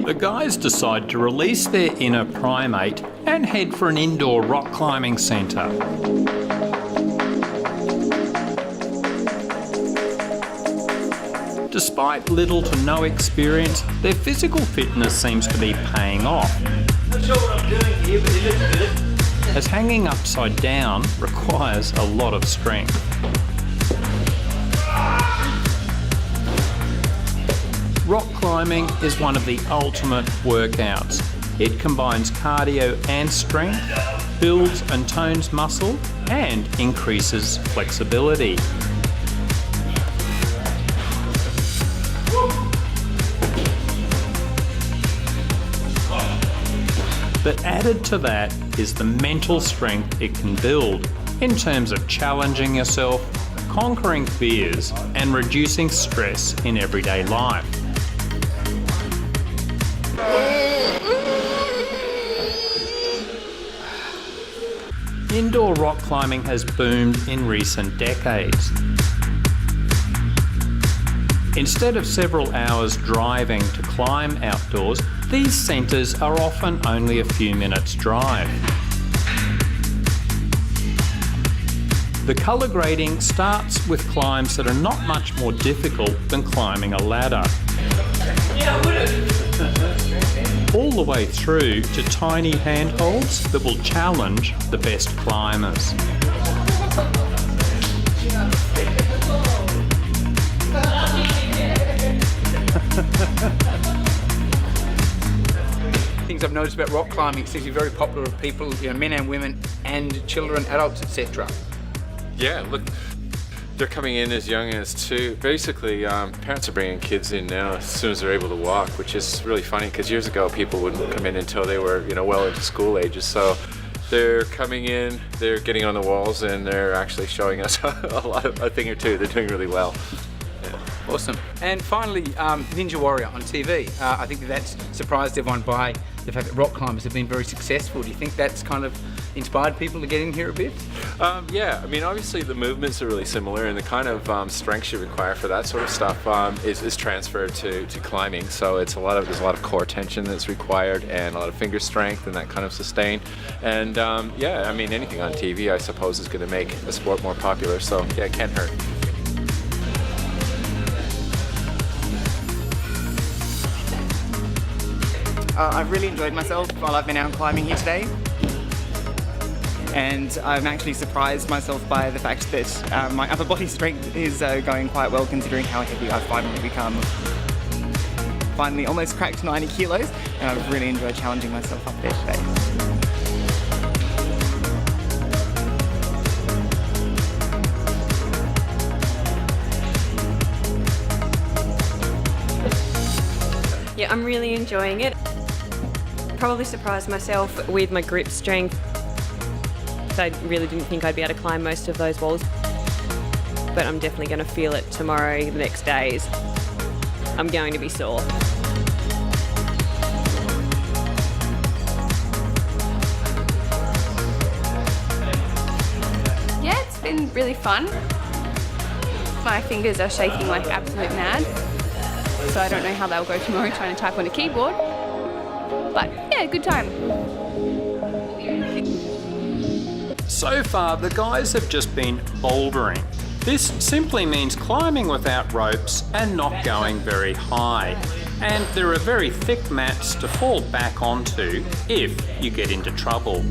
The guys decide to release their inner primate and head for an indoor rock climbing centre. Despite little to no experience, their physical fitness seems to be paying off. Not sure what I'm doing here, but it looks good. As hanging upside down requires a lot of strength. Rock climbing is one of the ultimate workouts. It combines cardio and strength, builds and tones muscle, and increases flexibility. But added to that is the mental strength it can build in terms of challenging yourself, conquering fears, and reducing stress in everyday life. Indoor rock climbing has boomed in recent decades. Instead of several hours driving to climb outdoors, these centres are often only a few minutes' drive. The colour grading starts with climbs that are not much more difficult than climbing a ladder. All the way through to tiny handholds that will challenge the best climbers. Things I've noticed about rock climbing, it seems to be very popular with people, men and women and children, adults, etc. Yeah, look, they're coming in as young as 2. Basically, parents are bringing kids in now as soon as they're able to walk, which is really funny because years ago people wouldn't come in until they were, well into school ages. So they're coming in, they're getting on the walls, and they're actually showing us a thing or two. They're doing really well. Awesome. And finally, Ninja Warrior on TV. I think that's surprised everyone by the fact that rock climbers have been very successful. Do you think that's kind of inspired people to get in here a bit? Yeah, obviously the movements are really similar, and the kind of strength you require for that sort of stuff is transferred to climbing. So there's a lot of core tension that's required, and a lot of finger strength and that kind of sustain. And yeah, anything on TV I suppose is going to make the sport more popular. So yeah, it can't hurt. I've really enjoyed myself while I've been out climbing here today. And I'm actually surprised myself by the fact that my upper body strength is going quite well considering how heavy I've finally become. Finally almost cracked 90 kilos, and I've really enjoyed challenging myself up there today. Yeah, I'm really enjoying it. Probably surprised myself with my grip strength. I really didn't think I'd be able to climb most of those walls, but I'm definitely going to feel it tomorrow, the next days. I'm going to be sore. Yeah, it's been really fun. My fingers are shaking like absolute mad, so I don't know how they'll go tomorrow trying to type on a keyboard. But yeah, good time. So far, the guys have just been bouldering. This simply means climbing without ropes and not going very high. And there are very thick mats to fall back onto if you get into trouble.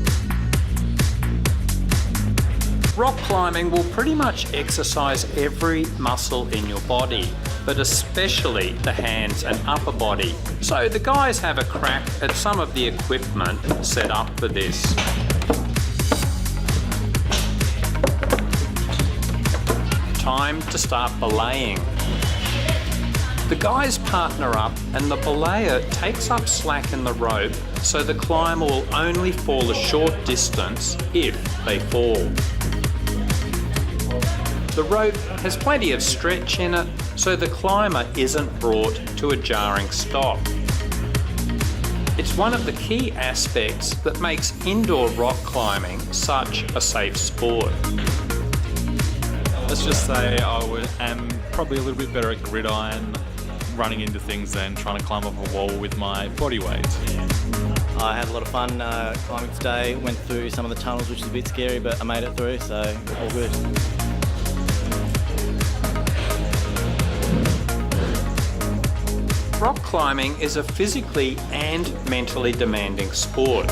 Rock climbing will pretty much exercise every muscle in your body, but especially the hands and upper body. So the guys have a crack at some of the equipment set up for this. Time to start belaying. The guys partner up and the belayer takes up slack in the rope so the climber will only fall a short distance if they fall. The rope has plenty of stretch in it so the climber isn't brought to a jarring stop. It's one of the key aspects that makes indoor rock climbing such a safe sport. Let's just say I am probably a little bit better at gridiron running into things than trying to climb up a wall with my body weight. I had a lot of fun climbing today, went through some of the tunnels which is a bit scary, but I made it through, so all good. Rock climbing is a physically and mentally demanding sport.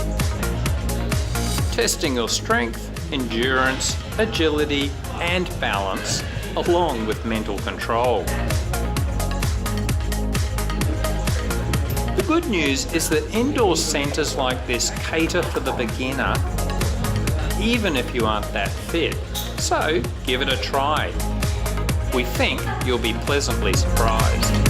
Testing your strength, endurance, agility and balance, along with mental control. The good news is that indoor centres like this cater for the beginner, even if you aren't that fit. So give it a try. We think you'll be pleasantly surprised.